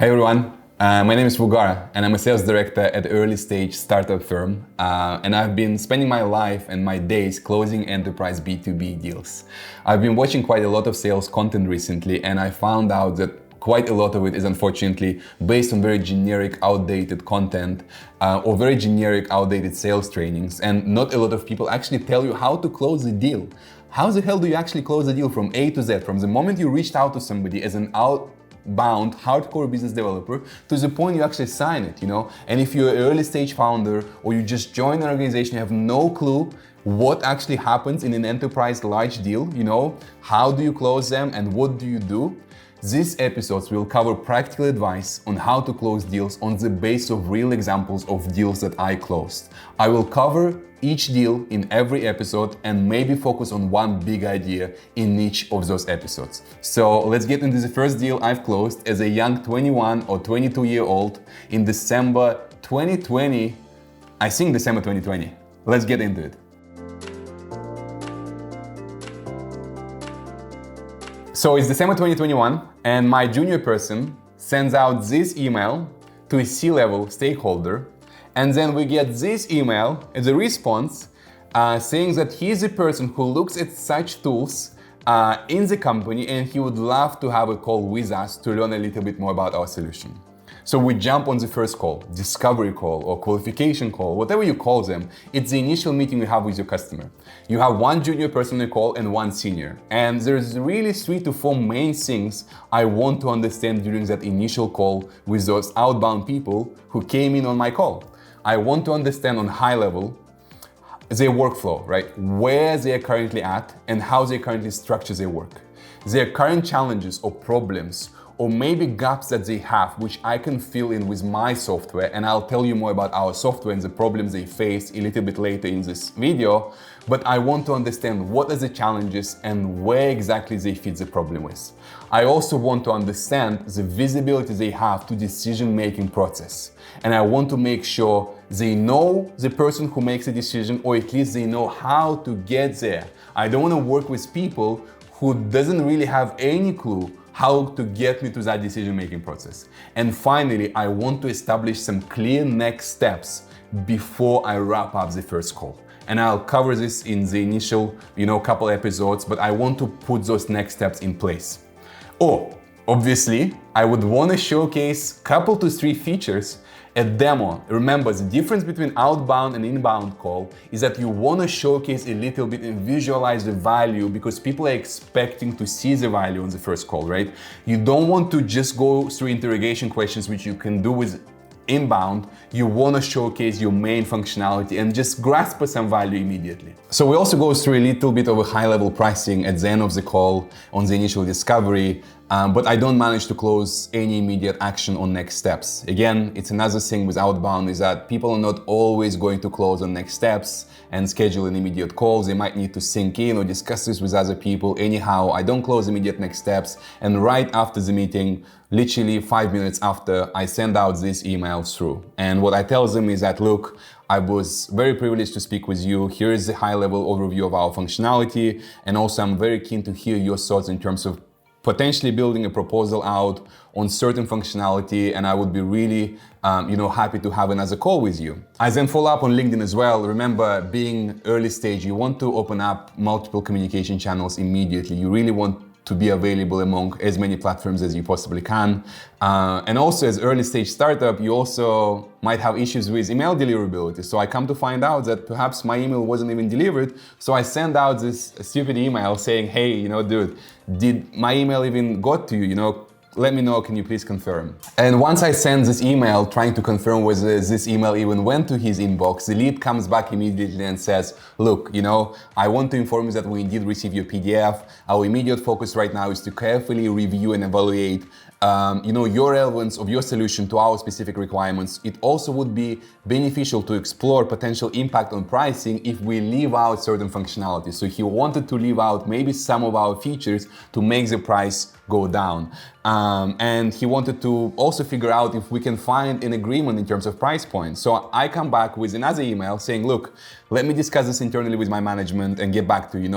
Hey everyone, my name is Vulgar and I'm a sales director at early stage startup firm and I've been spending my life and my days closing enterprise B2B deals. I've been watching quite a lot of sales content recently and I found out that quite a lot of it is unfortunately based on very generic, outdated content or very generic, outdated sales trainings, and not a lot of people actually tell you how to close a deal. How the hell do you actually close a deal from A to Z, from the moment you reached out to somebody as an outbound hardcore business developer to the point you actually sign it, And if you're an early stage founder or you just join an organization, you have no clue what actually happens in an enterprise large deal, how do you close them and what do you do? These episodes will cover practical advice on how to close deals on the basis of real examples of deals that I closed. I will cover each deal in every episode and maybe focus on one big idea in each of those episodes. So let's get into the first deal I've closed as a young 21 or 22-year-old in December 2020. I think December 2020. Let's get into it. So it's December 2021 and my junior person sends out this email to a C-level stakeholder, and then we get this email as a response saying that he's a person who looks at such tools in the company and he would love to have a call with us to learn a little bit more about our solution. So we jump on the first call, discovery call or qualification call, whatever you call them. It's the initial meeting you have with your customer. You have one junior person on the call and one senior. And there's really 3 to 4 main things I want to understand during that initial call with those outbound people who came in on my call. I want to understand on high level their workflow, right? Where they are currently at and how they currently structure their work. Their current challenges or problems or maybe gaps that they have, which I can fill in with my software, and I'll tell you more about our software and the problems they face a little bit later in this video. But I want to understand what are the challenges and where exactly they fit the problem with. I also want to understand the visibility they have to decision-making process. And I want to make sure they know the person who makes a decision, or at least they know how to get there. I don't want to work with people who doesn't really have any clue how to get me to that decision-making process. And finally, I want to establish some clear next steps before I wrap up the first call. And I'll cover this in the initial, couple episodes, but I want to put those next steps in place. Obviously, I would want to showcase couple to 3 features. A demo. Remember, the difference between outbound and inbound call is that you want to showcase a little bit and visualize the value because people are expecting to see the value on the first call, right? You don't want to just go through interrogation questions, which you can do with inbound. You want to showcase your main functionality and just grasp some value immediately. So we also go through a little bit of a high-level pricing at the end of the call on the initial discovery, but I don't manage to close any immediate action on next steps. Again, it's another thing with outbound is that people are not always going to close on next steps and schedule an immediate calls. They might need to sync in or discuss this with other people. Anyhow, I don't close immediate next steps. And right after the meeting, literally 5 minutes after, I send out these emails through. And what I tell them is that, look, I was very privileged to speak with you. Here is the high-level overview of our functionality. And also, I'm very keen to hear your thoughts in terms of potentially building a proposal out on certain functionality, and I would be really happy to have another call with you. I then follow up on LinkedIn as well. Remember, being early stage, you want to open up multiple communication channels immediately. You really want to be available among as many platforms as you possibly can. And also as early stage startup, you also might have issues with email deliverability. So I come to find out that perhaps my email wasn't even delivered. So I send out this stupid email saying, hey, dude, did my email even got to you? Let me know, can you please confirm? And once I send this email trying to confirm whether this email even went to his inbox, the lead comes back immediately and says, look, I want to inform you that we indeed received your PDF. Our immediate focus right now is to carefully review and evaluate your relevance of your solution to our specific requirements. It also would be beneficial to explore potential impact on pricing if we leave out certain functionality. So he wanted to leave out maybe some of our features to make the price go down. And he wanted to also figure out if we can find an agreement in terms of price points. So I come back with another email saying, look, let me discuss this internally with my management and get back to you.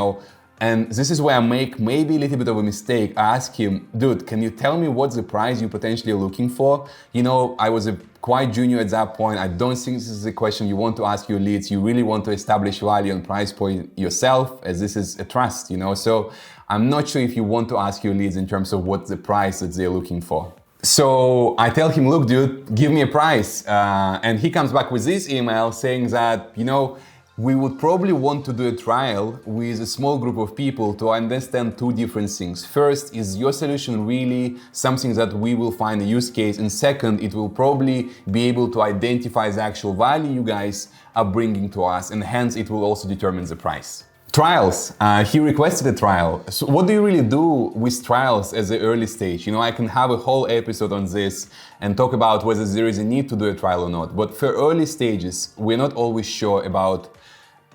And this is where I make maybe a little bit of a mistake. I ask him, dude, can you tell me what's the price you're potentially looking for? You know, I was quite junior at that point. I don't think this is a question you want to ask your leads. You really want to establish value and price point yourself, as this is a trust, you know? So I'm not sure if you want to ask your leads in terms of what's the price that they're looking for. So I tell him, look, dude, give me a price. And he comes back with this email saying that, you know, we would probably want to do a trial with a small group of people to understand two different things. First, is your solution really something that we will find a use case? And second, it will probably be able to identify the actual value you guys are bringing to us, and hence it will also determine the price. Trials. He requested a trial. So what do you really do with trials as an early stage? You know, I can have a whole episode on this and talk about whether there is a need to do a trial or not. But for early stages, we're not always sure about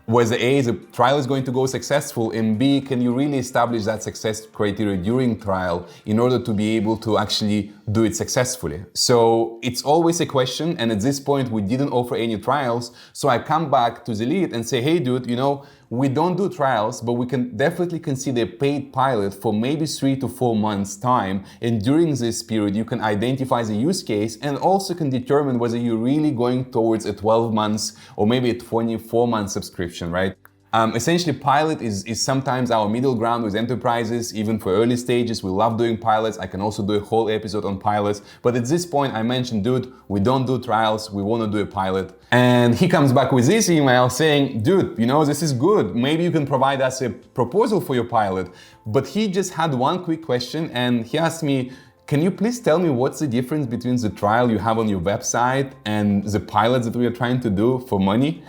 whether A, the trial is going to go successful, and B, can you really establish that success criteria during trial in order to be able to actually do it successfully? So it's always a question, and at this point we didn't offer any trials. So I come back to the lead and say, hey dude, you know, we don't do trials, but we can definitely consider a paid pilot for maybe 3 to 4 months time. And during this period, you can identify the use case and also can determine whether you're really going towards a 12 months or maybe a 24-month subscription, right? Essentially, pilot is sometimes our middle ground with enterprises. Even for early stages, we love doing pilots. I can also do a whole episode on pilots. But at this point, I mentioned, dude, we don't do trials. We want to do a pilot. And he comes back with this email saying, dude, you know, this is good. Maybe you can provide us a proposal for your pilot. But he just had one quick question, and he asked me, can you please tell me what's the difference between the trial you have on your website and the pilots that we are trying to do for money?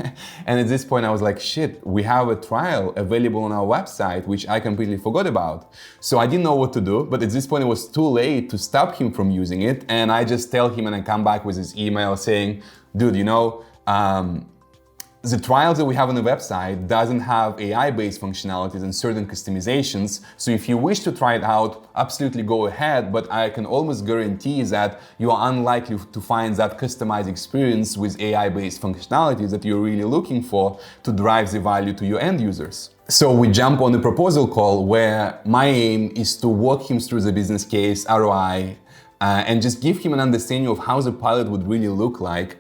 And at this point I was like, shit, we have a trial available on our website, which I completely forgot about. So I didn't know what to do, but at this point it was too late to stop him from using it. And I just tell him, and I come back with this email saying, dude, you know, the trials that we have on the website doesn't have AI-based functionalities and certain customizations. So if you wish to try it out, absolutely go ahead, but I can almost guarantee that you are unlikely to find that customized experience with AI-based functionalities that you're really looking for to drive the value to your end users. So we jump on the proposal call where my aim is to walk him through the business case, ROI, and just give him an understanding of how the pilot would really look like.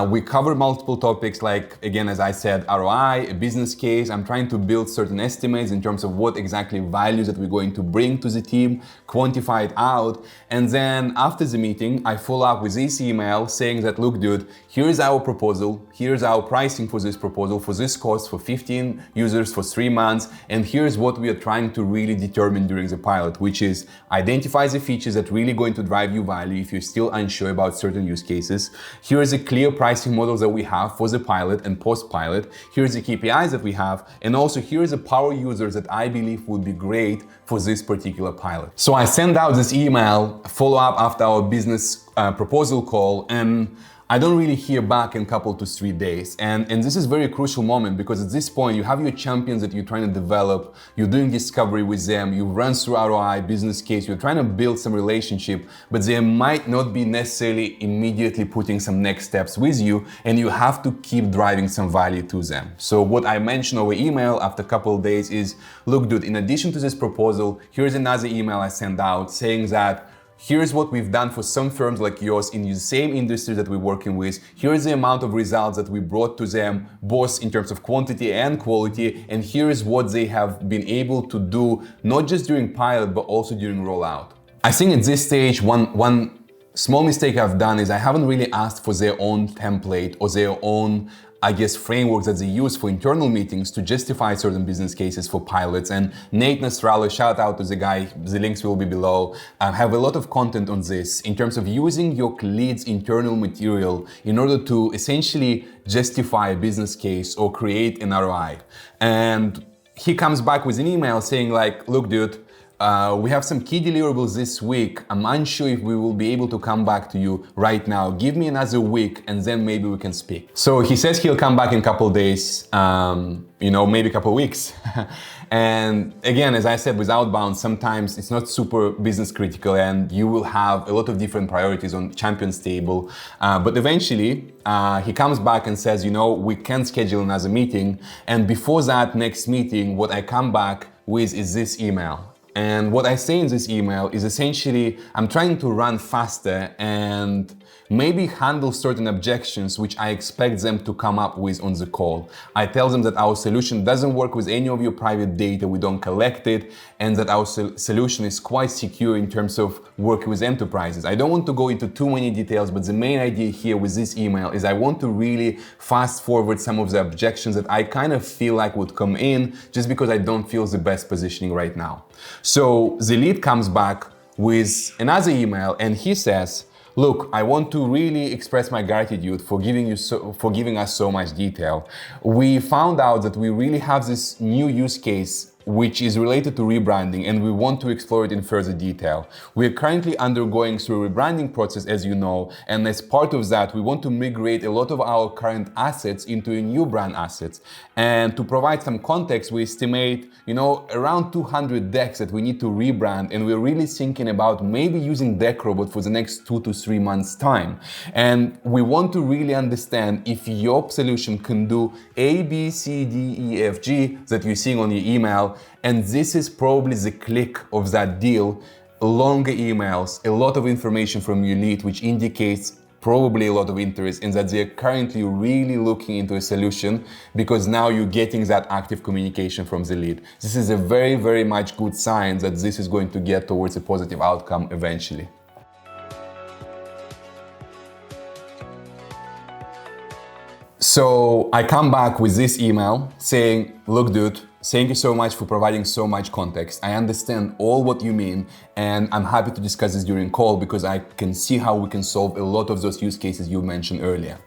We cover multiple topics like, again, as I said, ROI, a business case. I'm trying to build certain estimates in terms of what exactly values that we're going to bring to the team, quantify it out. And then after the meeting, I follow up with this email saying that, look, dude, here's our proposal. Here's our pricing for this proposal, for this cost, for 15 users for 3 months. And here's what we are trying to really determine during the pilot, which is identify the features that really going to drive you value if you're still unsure about certain use cases. Here is a clear pricing models that we have for the pilot and post-pilot. Here's the KPIs that we have, and also here's the power users that I believe would be great for this particular pilot. So I send out this email, follow up after our business proposal call, and I don't really hear back in a couple to 3 days. And this is a very crucial moment, because at this point you have your champions that you're trying to develop, you're doing discovery with them, you run through ROI, business case, you're trying to build some relationship, but they might not be necessarily immediately putting some next steps with you, and you have to keep driving some value to them. So what I mentioned over email after a couple of days is, look, dude, in addition to this proposal, here's another email I send out saying that here's what we've done for some firms like yours in the same industry that we're working with. Here's the amount of results that we brought to them, both in terms of quantity and quality. And here's what they have been able to do, not just during pilot, but also during rollout. I think at this stage, one small mistake I've done is I haven't really asked for their own template or their own, I guess, frameworks that they use for internal meetings to justify certain business cases for pilots. And Nate Nasrallah, shout out to the guy, the links will be below, have a lot of content on this in terms of using your leads' internal material in order to essentially justify a business case or create an ROI. And he comes back with an email saying like, look, dude, we have some key deliverables this week. I'm unsure if we will be able to come back to you right now. Give me another week and then maybe we can speak. So he says he'll come back in a couple of days, maybe a couple of weeks. And again, as I said, with outbound, sometimes it's not super business critical and you will have a lot of different priorities on Champions table. But eventually he comes back and says, we can schedule another meeting. And before that next meeting, what I come back with is this email. And what I say in this email is essentially, I'm trying to run faster and maybe handle certain objections which I expect them to come up with on the call. I tell them that our solution doesn't work with any of your private data, we don't collect it, and that our solution is quite secure in terms of working with enterprises. I don't want to go into too many details, but the main idea here with this email is I want to really fast forward some of the objections that I kind of feel like would come in just because I don't feel the best positioning right now. So the lead comes back with another email and he says, look, I want to really express my gratitude for giving us so much detail. We found out that we really have this new use case which is related to rebranding, and we want to explore it in further detail. We are currently undergoing through a rebranding process, as you know, and as part of that, we want to migrate a lot of our current assets into a new brand assets. And to provide some context, we estimate, around 200 decks that we need to rebrand, and we're really thinking about maybe using DeckRobot for the next 2 to 3 months' time. And we want to really understand if your solution can do A, B, C, D, E, F, G that you're seeing on your email. And this is probably the click of that deal. Longer emails, a lot of information from your lead, which indicates probably a lot of interest in that they're currently really looking into a solution because now you're getting that active communication from the lead. This is a very, very much good sign that this is going to get towards a positive outcome eventually. So I come back with this email saying, look, dude, thank you so much for providing so much context. I understand all what you mean, and I'm happy to discuss this during call because I can see how we can solve a lot of those use cases you mentioned earlier.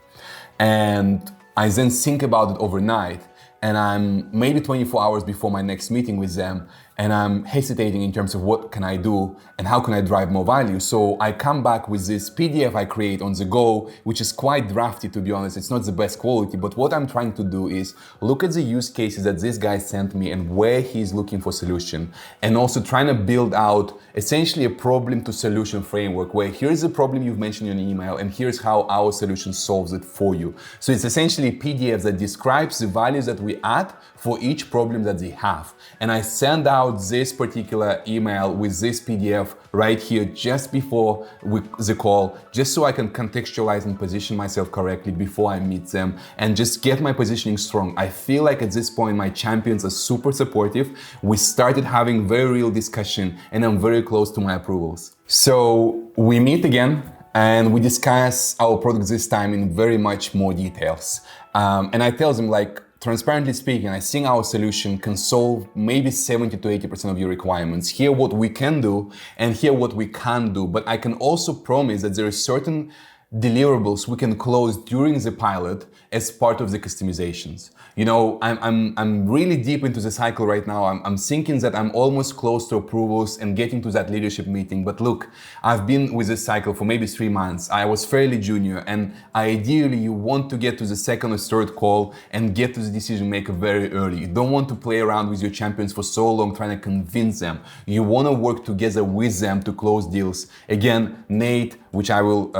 And I then think about it overnight, and I'm maybe 24 hours before my next meeting with them, and I'm hesitating in terms of what can I do and how can I drive more value. So I come back with this PDF I create on the go, which is quite drafty, to be honest. It's not the best quality, but what I'm trying to do is look at the use cases that this guy sent me and where he's looking for solution, and also trying to build out essentially a problem to solution framework where here's the problem you've mentioned in an email and here's how our solution solves it for you. So it's essentially a PDF that describes the values that we add for each problem that they have. And I send out this particular email with this PDF right here just before the call, just so I can contextualize and position myself correctly before I meet them and just get my positioning strong. I feel like at this point my champions are super supportive. We started having very real discussion and I'm very close to my approvals. So we meet again and we discuss our product this time in very much more details. And I tell them, like, transparently speaking, I think our solution can solve maybe 70 to 80% of your requirements. Here what we can do and here what we can't do. But I can also promise that there are certain deliverables we can close during the pilot as part of the customizations. I'm really deep into the cycle right now. I'm thinking that I'm almost close to approvals and getting to that leadership meeting. But look, I've been with this cycle for maybe 3 months. I was fairly junior, and ideally you want to get to the second or third call and get to the decision maker very early. You don't want to play around with your champions for so long trying to convince them. You want to work together with them to close deals. Again, Nate, which I will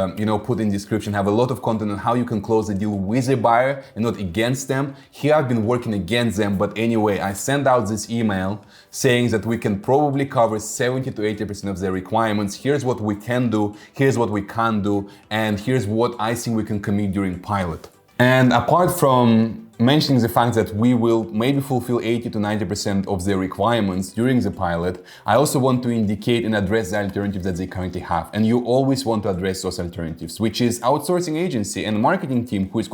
put in description, have a lot of content on how you can close the deal with a buyer and not against them. Here I've been working against them, but anyway, I send out this email saying that we can probably cover 70 to 80% of their requirements. Here's what we can do, here's what we can't do, and here's what I think we can commit during pilot. And apart from mentioning the fact that we will maybe fulfill 80 to 90% of their requirements during the pilot, I also want to indicate and address the alternatives that they currently have. And you always want to address those alternatives, which is outsourcing agency and marketing team who is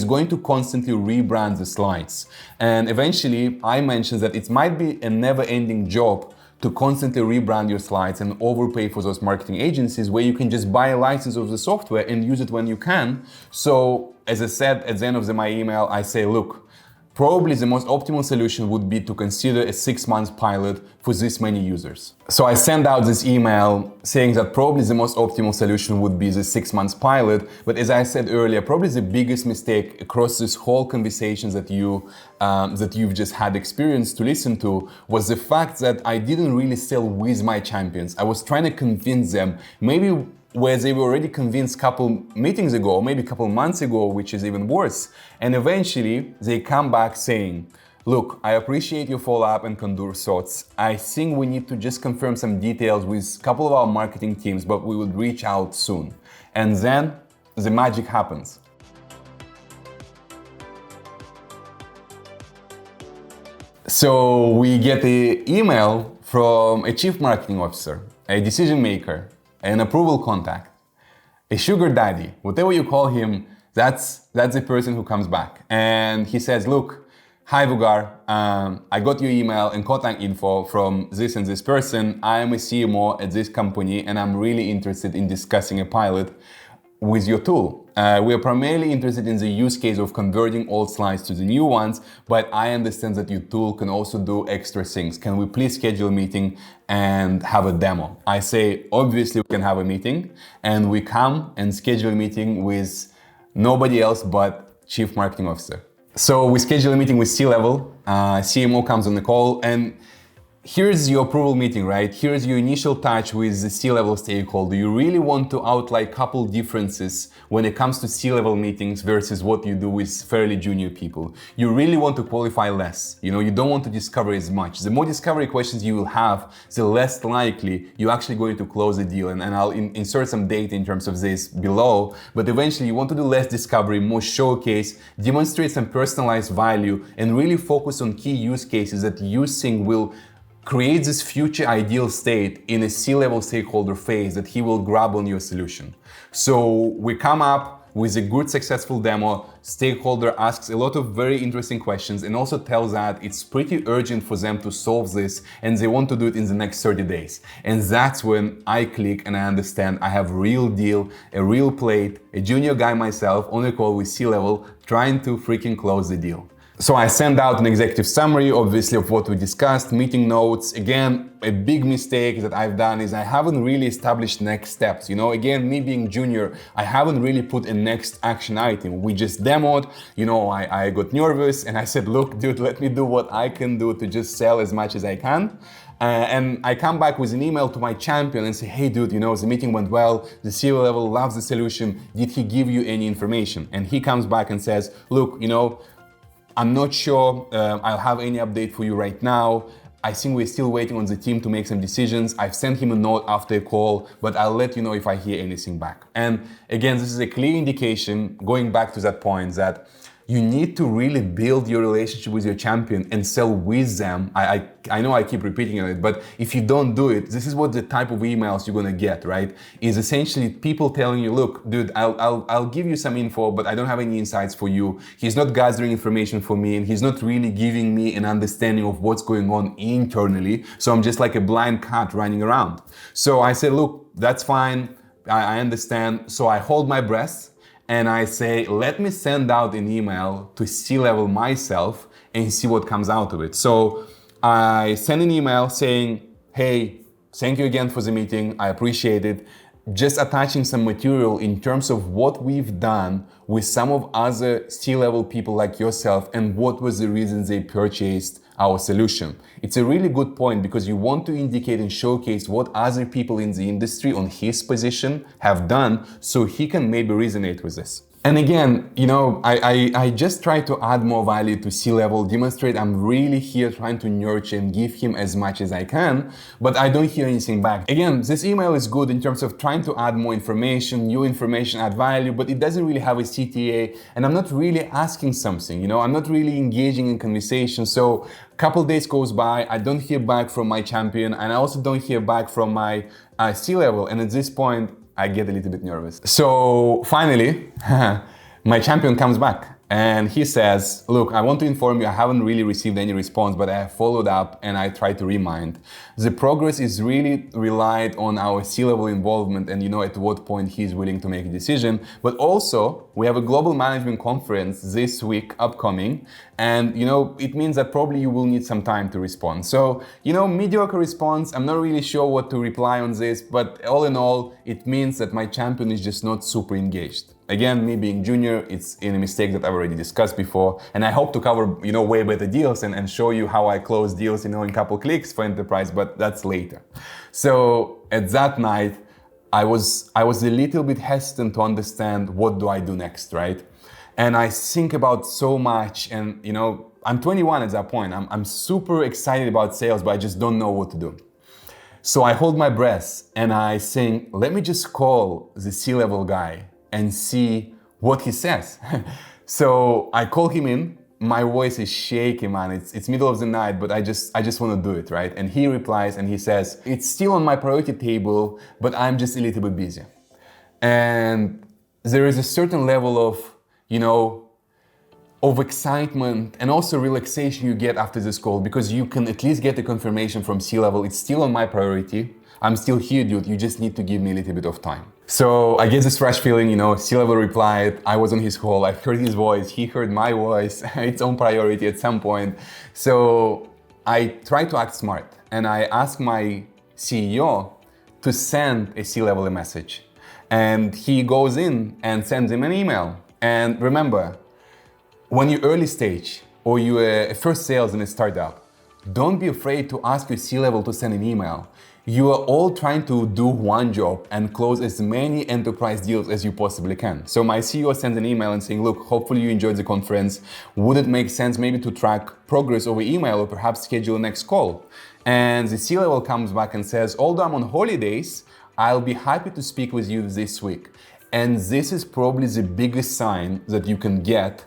going to constantly rebrand the slides. And eventually, I mentioned that it might be a never-ending job to constantly rebrand your slides and overpay for those marketing agencies where you can just buy a license of the software and use it when you can. So as I said at the end of my email, I say, look, probably the most optimal solution would be to consider a 6-month pilot for this many users. So I send out this email saying that probably the most optimal solution would be the 6-month pilot. But as I said earlier, probably the biggest mistake across this whole conversations that you've just had experience to listen to was the fact that I didn't really sell with my champions. I was trying to convince them, maybe where they were already convinced a couple meetings ago, maybe a couple months ago, which is even worse. And eventually they come back saying, Look, I appreciate your follow-up and candor thoughts. I think we need to just confirm some details with a couple of our marketing teams, but we will reach out soon. And then the magic happens. So we get the email from a chief marketing officer, a decision maker, an approval contact, a sugar daddy, whatever you call him, that's the person who comes back. And he says, look, hi Vugar, I got your email and contact info from this and this person. I am a CMO at this company and I'm really interested in discussing a pilot with your tool. We are primarily interested in the use case of converting old slides to the new ones, but I understand that your tool can also do extra things. Can we please schedule a meeting and have a demo? I say, obviously we can have a meeting, and we come and schedule a meeting with nobody else but Chief Marketing Officer. So we schedule a meeting with C-level, CMO comes on the call, and here's your approval meeting, right? Here's your initial touch with the C-level stakeholder. You really want to outline a couple differences when it comes to C-level meetings versus what you do with fairly junior people. You really want to qualify less. You don't want to discover as much. The more discovery questions you will have, the less likely you're actually going to close the deal. And I'll insert some data in terms of this below. But eventually you want to do less discovery, more showcase, demonstrate some personalized value, and really focus on key use cases that you think will create this future ideal state in a C-level stakeholder phase that he will grab on your solution. So we come up with a good successful demo. Stakeholder asks a lot of very interesting questions and also tells that it's pretty urgent for them to solve this and they want to do it in the next 30 days. And that's when I click and I understand I have a real deal, a real plate, a junior guy myself on a call with C-level trying to freaking close the deal. So I send out an executive summary, obviously, of what we discussed, meeting notes. Again, a big mistake that I've done is I haven't really established next steps. Again, me being junior, I haven't really put a next action item. We just demoed, I got nervous and I said, look, dude, let me do what I can do to just sell as much as I can. And I come back with an email to my champion and say, hey dude, the meeting went well, the CEO level loves the solution. Did he give you any information? And he comes back and says, look, I'm not sure I'll have any update for you right now. I think we're still waiting on the team to make some decisions. I've sent him a note after a call, but I'll let you know if I hear anything back. And again, this is a clear indication, going back to that point, that you need to really build your relationship with your champion and sell with them. I know I keep repeating on it, but if you don't do it, this is what the type of emails you're gonna get, right? Is essentially people telling you, look, dude, I'll give you some info, but I don't have any insights for you. He's not gathering information for me, and he's not really giving me an understanding of what's going on internally. So I'm just like a blind cat running around. So I said, look, that's fine. I understand. So I hold my breath. And I say, let me send out an email to C-level myself and see what comes out of it. So I send an email saying, hey, thank you again for the meeting. I appreciate it. Just attaching some material in terms of what we've done with some of other C-level people like yourself and what was the reason they purchased our solution. It's a really good point because you want to indicate and showcase what other people in the industry on his position have done so he can maybe resonate with this. And again, I just try to add more value to C-level, demonstrate I'm really here trying to nurture and give him as much as I can, but I don't hear anything back. Again, this email is good in terms of trying to add more information, new information, add value, but it doesn't really have a CTA, and I'm not really asking something, I'm not really engaging in conversation. So a couple days goes by, I don't hear back from my champion, and I also don't hear back from my C-level, and at this point, I get a little bit nervous. So finally, my champion comes back and he says, look, I want to inform you, I haven't really received any response, but I have followed up and I tried to remind. The progress is really relied on our C-level involvement and at what point he's willing to make a decision. But also, we have a global management conference this week upcoming, and it means that probably you will need some time to respond. So, mediocre response, I'm not really sure what to reply on this, but all in all, it means that my champion is just not super engaged. Again, me being junior, it's a mistake that I've already discussed before, and I hope to cover, way better deals and show you how I close deals, in a couple clicks for enterprise, but that's later. So at that night, I was a little bit hesitant to understand what do I do next, right? And I think about so much, and I'm 21 at that point. I'm super excited about sales, but I just don't know what to do. So I hold my breath and I think, let me just call the C-level guy and see what he says. So I call him in. My voice is shaking, man. It's middle of the night, but I just want to do it, right? And he replies and he says, it's still on my priority table, but I'm just a little bit busy. And there is a certain level of, of excitement and also relaxation you get after this call, because you can at least get the confirmation from C-level. It's still on my priority. I'm still here, dude. You just need to give me a little bit of time. So I get this fresh feeling, C-level replied, I was on his call, I heard his voice, he heard my voice, it's on priority at some point. So I try to act smart and I ask my CEO to send a C-level a message. And he goes in and sends him an email. And remember, when you're early stage or you're a first sales in a startup, don't be afraid to ask your C-level to send an email. You are all trying to do one job and close as many enterprise deals as you possibly can. So my CEO sends an email and saying, look, hopefully you enjoyed the conference. Would it make sense maybe to track progress over email or perhaps schedule a next call? And the C-level comes back and says, although I'm on holidays, I'll be happy to speak with you this week. And this is probably the biggest sign that you can get.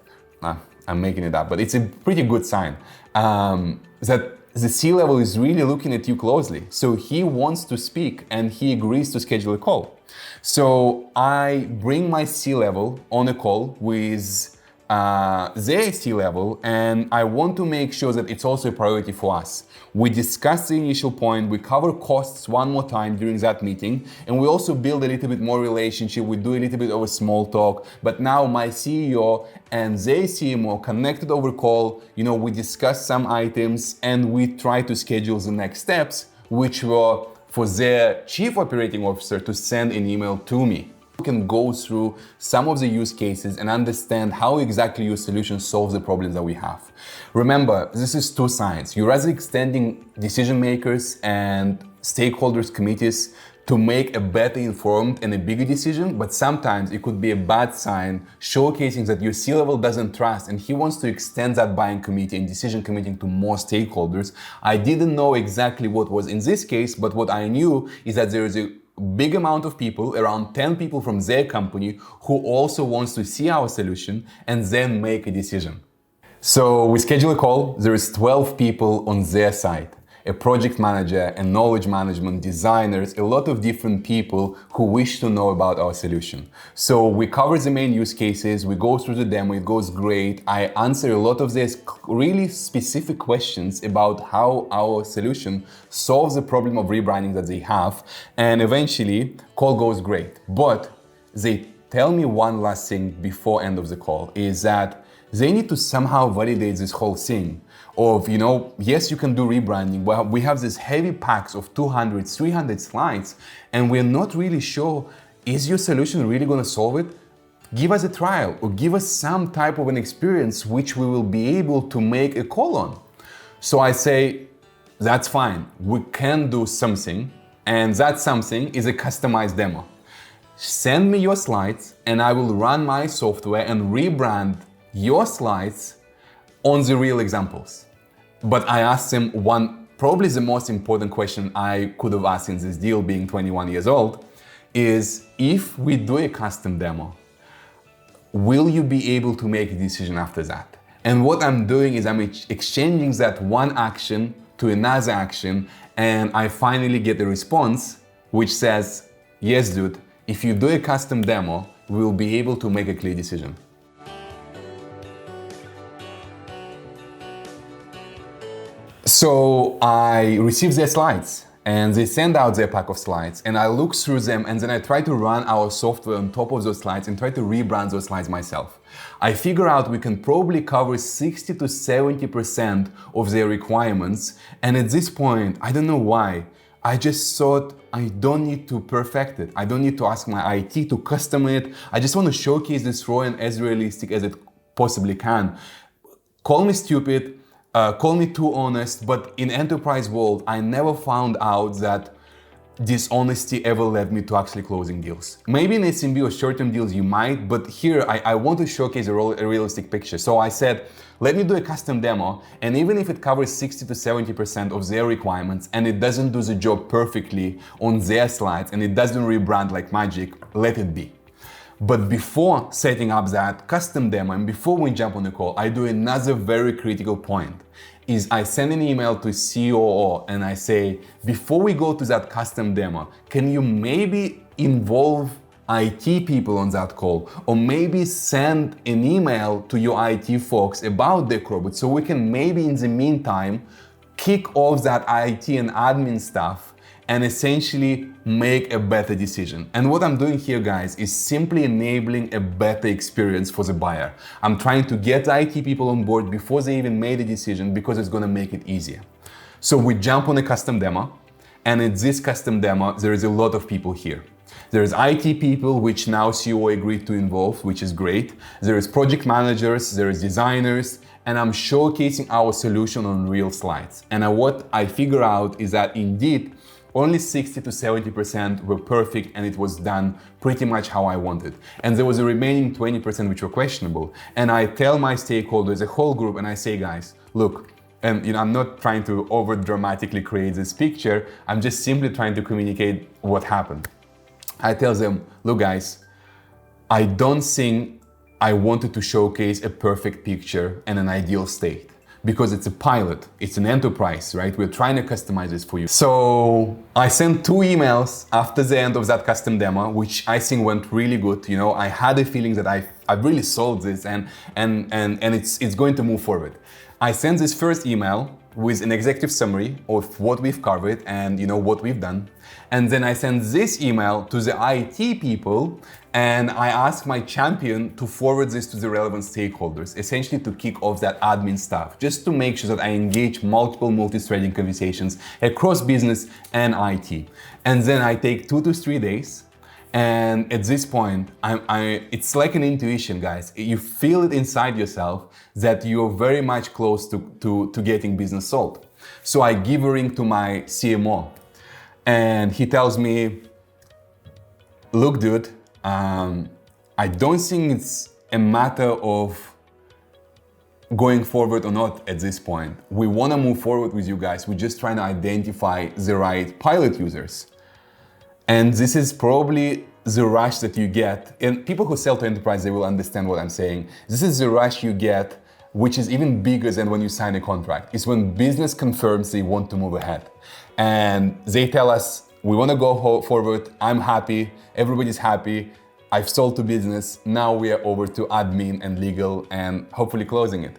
I'm making it up, but it's a pretty good sign that the C-level is really looking at you closely. So he wants to speak and he agrees to schedule a call. So I bring my C-level on a call with their C-level, and I want to make sure that it's also a priority for us. We discuss the initial point, we cover costs one more time during that meeting, and we also build a little bit more relationship. We do a little bit of a small talk, but now my CEO and their CMO connected over call. We discuss some items and we try to schedule the next steps, which were for their chief operating officer to send an email to me. You can go through some of the use cases and understand how exactly your solution solves the problems that we have. Remember, this is two sides. You're rather extending decision makers and stakeholders committees to make a better informed and a bigger decision, but sometimes it could be a bad sign showcasing that your C-level doesn't trust and he wants to extend that buying committee and decision committee to more stakeholders. I didn't know exactly what was in this case, but what I knew is that there is a big amount of people, around 10 people from their company, who also wants to see our solution and then make a decision. So we schedule a call. There is 12 people on their side. A project manager, a knowledge management, designers, a lot of different people who wish to know about our solution. So we cover the main use cases, we go through the demo, it goes great. I answer a lot of these really specific questions about how our solution solves the problem of rebranding that they have. And eventually, call goes great. But they tell me one last thing before end of the call, is that they need to somehow validate this whole thing of, yes, you can do rebranding, but we have these heavy packs of 200, 300 slides, and we're not really sure, is your solution really going to solve it? Give us a trial or give us some type of an experience which we will be able to make a call on. So I say, that's fine. We can do something, and that something is a customized demo. Send me your slides and I will run my software and rebrand your slides on the real examples. But I asked them one, probably the most important question I could have asked in this deal, being 21 years old, is if we do a custom demo, will you be able to make a decision after that? And what I'm doing is I'm exchanging that one action to another action, and I finally get a response which says, yes, dude, if you do a custom demo, we'll be able to make a clear decision. So I receive their slides and they send out their pack of slides and I look through them and then I try to run our software on top of those slides and try to rebrand those slides myself. I figure out we can probably cover 60 to 70% of their requirements, and at this point, I don't know why, I just thought I don't need to perfect it. I don't need to ask my IT to custom it. I just want to showcase this raw and as realistic as it possibly can. Call me stupid, call me too honest, but in enterprise world, I never found out that dishonesty ever led me to actually closing deals. Maybe in SMB or short-term deals you might, but here I want to showcase a realistic picture. So I said, let me do a custom demo, and even if it covers 60 to 70% of their requirements and it doesn't do the job perfectly on their slides and it doesn't rebrand like magic, let it be. But before setting up that custom demo and before we jump on the call, I do another very critical point. Is I send an email to COO and I say, before we go to that custom demo, can you maybe involve IT people on that call, or maybe send an email to your IT folks about the robot so we can maybe in the meantime kick off that IT and admin stuff and essentially make a better decision. And what I'm doing here, guys, is simply enabling a better experience for the buyer. I'm trying to get the IT people on board before they even made a decision because it's gonna make it easier. So we jump on a custom demo, and in this custom demo, there is a lot of people here. There's IT people, which now CEO agreed to involve, which is great. There is project managers, there is designers, and I'm showcasing our solution on real slides. And what I figure out is that indeed, only 60 to 70% were perfect and it was done pretty much how I wanted. And there was a remaining 20% which were questionable. And I tell my stakeholders, a whole group, and I say, guys, look, and I'm not trying to over dramatically create this picture, I'm just simply trying to communicate what happened. I tell them, look guys, I don't think I wanted to showcase a perfect picture and an ideal state, because it's a pilot, it's an enterprise, right? We're trying to customize this for you. So I sent 2 emails after the end of that custom demo, which I think went really good. You know, I had a feeling that I've really solved this and it's going to move forward. I sent this first email with an executive summary of what we've covered and what we've done. And then I sent this email to the IT people and I asked my champion to forward this to the relevant stakeholders, essentially to kick off that admin stuff, just to make sure that I engage multiple multi-threading conversations across business and IT. And then I take 2 to 3 days. And at this point, it's like an intuition, guys. You feel it inside yourself that you're very much close to getting business sold. So I give a ring to my CMO and he tells me, look, dude, I don't think it's a matter of going forward or not at this point. We want to move forward with you guys. We're just trying to identify the right pilot users. And this is probably the rush that you get. And people who sell to enterprise, they will understand what I'm saying. This is the rush you get, which is even bigger than when you sign a contract. It's when business confirms they want to move ahead. And they tell us, we want to go forward. I'm happy. Everybody's happy. I've sold to business. Now we are over to admin and legal and hopefully closing it.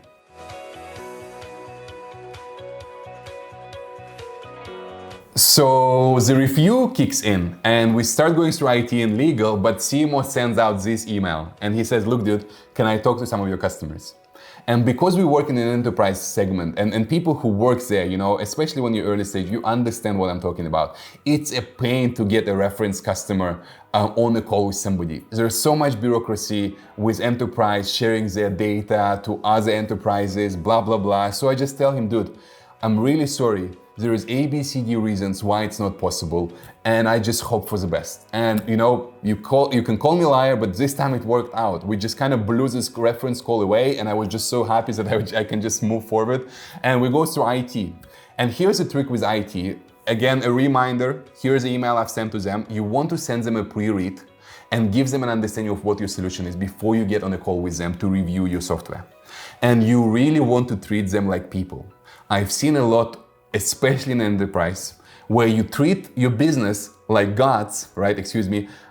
So the review kicks in and we start going through IT and legal, but CMO sends out this email and he says, look, dude, can I talk to some of your customers? And because we work in an enterprise segment and people who work there, especially when you're early stage, you understand what I'm talking about. It's a pain to get a reference customer on a call with somebody. There's so much bureaucracy with enterprise sharing their data to other enterprises, blah, blah, blah. So I just tell him, dude, I'm really sorry. There is A, B, C, D reasons why it's not possible, and I just hope for the best. And you can call me a liar, but this time it worked out. We just kind of blew this reference call away, and I was just so happy that I can just move forward. And we go through IT. And here's the trick with IT. Again, a reminder, here's the email I've sent to them. You want to send them a pre-read and give them an understanding of what your solution is before you get on a call with them to review your software. And you really want to treat them like people. I've seen a lot, especially in enterprise, where you treat your business like gods, right?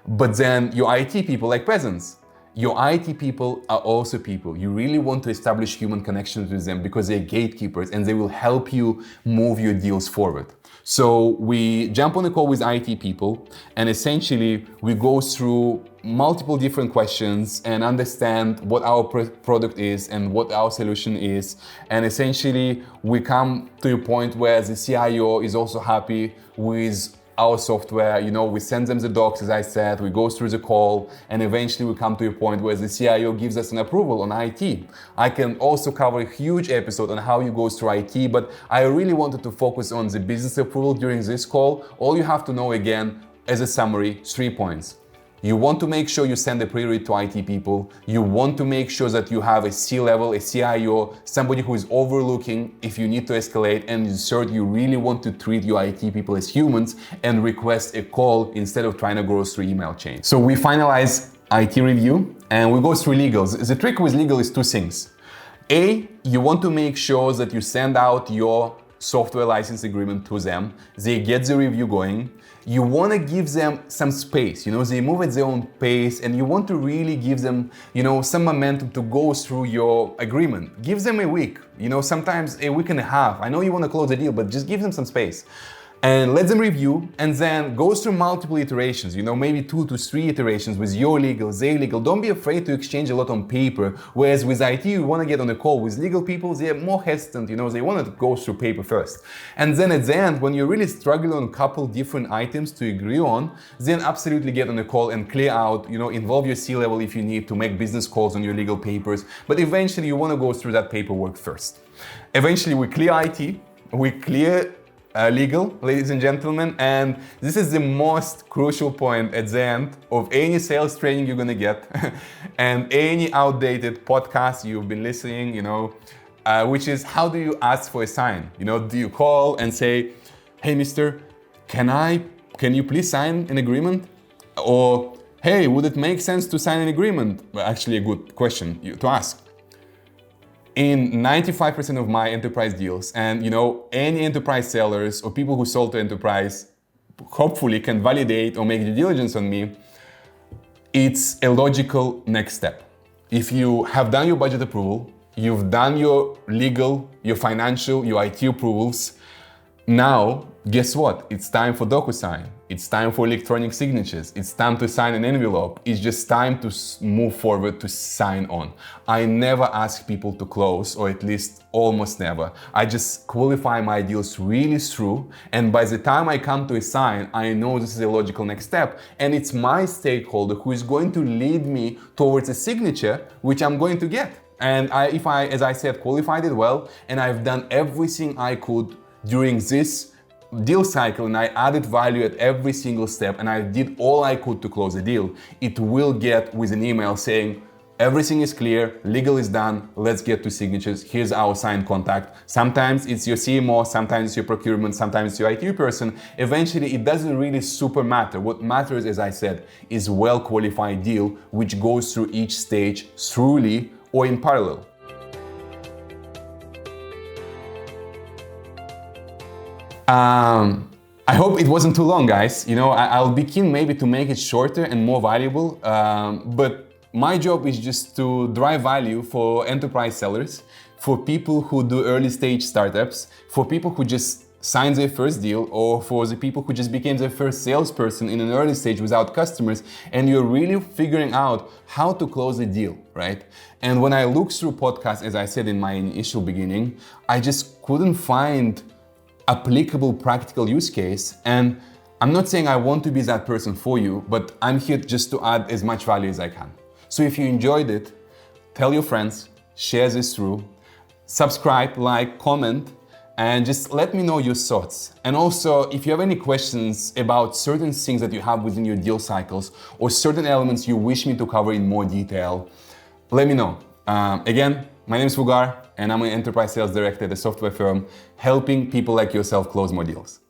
But then your IT people like peasants. Your IT people are also people. You really want to establish human connections with them because they're gatekeepers and they will help you move your deals forward. So we jump on a call with IT people and essentially we go through multiple different questions and understand what our product is and what our solution is. And essentially we come to a point where the CIO is also happy with our software, we send them the docs, as I said, we go through the call, and eventually we come to a point where the CIO gives us an approval on IT. I can also cover a huge episode on how you go through IT, but I really wanted to focus on the business approval during this call. All you have to know, again, as a summary, 3 points. You want to make sure you send a pre-read to IT people. You want to make sure that you have a C-level, a CIO, somebody who is overlooking if you need to escalate. And third, you really want to treat your IT people as humans and request a call instead of trying to go through email chain. So we finalize IT review and we go through legals. The trick with legal is 2 things. A, you want to make sure that you send out your software license agreement to them. They get the review going. You want to give them some space, they move at their own pace, and you want to really give them, some momentum to go through your agreement. Give them a week, sometimes a week and a half. I know you want to close the deal, but just give them some space. And let them review, and then go through multiple iterations, maybe 2 to 3 iterations with your legal, their legal. Don't be afraid to exchange a lot on paper, whereas with IT, you want to get on a call. With legal people, they're more hesitant, they want to go through paper first. And then at the end, when you're really struggling on a couple different items to agree on, then absolutely get on a call and clear out, involve your C-level if you need to make business calls on your legal papers. But eventually, you want to go through that paperwork first. Eventually, we clear IT, we clear legal, ladies and gentlemen, and this is the most crucial point at the end of any sales training you're gonna get and any outdated podcast you've been listening, which is how do you ask for a sign? Do you call and say, hey, mister, can you please sign an agreement? Or, hey, would it make sense to sign an agreement? Well, actually, a good question to ask. In 95% of my enterprise deals, and any enterprise sellers or people who sold to enterprise hopefully can validate or make due diligence on me, it's a logical next step. If you have done your budget approval, you've done your legal, your financial, your IT approvals, now, guess what? It's time for DocuSign. It's time for electronic signatures. It's time to sign an envelope. It's just time to move forward to sign on. I never ask people to close, or at least almost never. I just qualify my deals really through, and by the time I come to a sign, I know this is a logical next step, and it's my stakeholder who is going to lead me towards a signature, which I'm going to get. And if I, as I said, qualified it well, and I've done everything I could during this deal cycle, and I added value at every single step, and I did all I could to close the deal, it will get with an email saying, everything is clear, legal is done, let's get to signatures, here's our signed contact. Sometimes it's your CMO, sometimes it's your procurement, sometimes it's your IT person. Eventually, it doesn't really super matter. What matters, as I said, is well-qualified deal, which goes through each stage thoroughly or in parallel. I hope it wasn't too long, guys. I'll be keen maybe to make it shorter and more valuable, but my job is just to drive value for enterprise sellers, for people who do early stage startups, for people who just signed their first deal, or for the people who just became their first salesperson in an early stage without customers, and you're really figuring out how to close a deal, right? And when I looked through podcasts, as I said in my initial beginning, I just couldn't find applicable practical use case. And I'm not saying I want to be that person for you, but I'm here just to add as much value as I can. So if you enjoyed it, tell your friends, share this through, subscribe, like, comment, and just let me know your thoughts. And also, if you have any questions about certain things that you have within your deal cycles or certain elements you wish me to cover in more detail, let me know. Again, my name is Vugar, and I'm an enterprise sales director at a software firm, helping people like yourself close more deals.